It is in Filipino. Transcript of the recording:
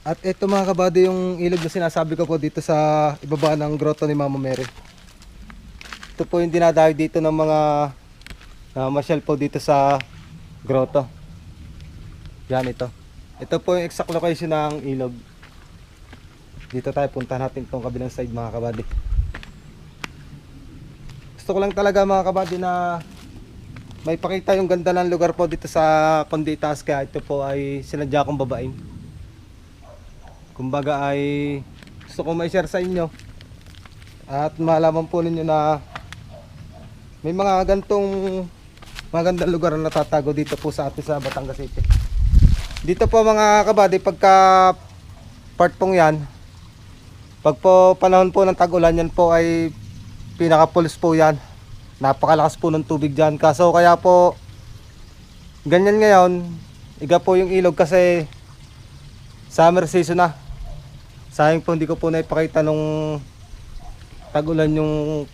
At ito mga kabady yung ilog na sinasabi ko po dito sa ibaba ng grotto ni Mama Mary. Ito po yung dinadayo dito ng mga masyal po dito sa grotto. Yan ito. Ito po yung exact location ng ilog. Dito tayo, punta natin itong kabilang side mga kabady. Gusto ko lang talaga mga kabady na may pakita yung ganda ng lugar po dito sa Conditaas, kaya ito po ay sinadya kong babain. Kumbaga ay gusto ko may-share sa inyo at malaman po ninyo na may mga gantong magandang lugar na natatago dito po sa atin sa Batangas City. Dito po mga kabady, pagka part pong yan, pag po panahon po ng tag-ulan, yan po ay pinaka-pulis po yan. Napakalakas po ng tubig dyan. Kaso kaya po ganyan ngayon, iga po yung ilog kasi summer season na. Sayang po hindi ko po naipakita nung tag-ulan yung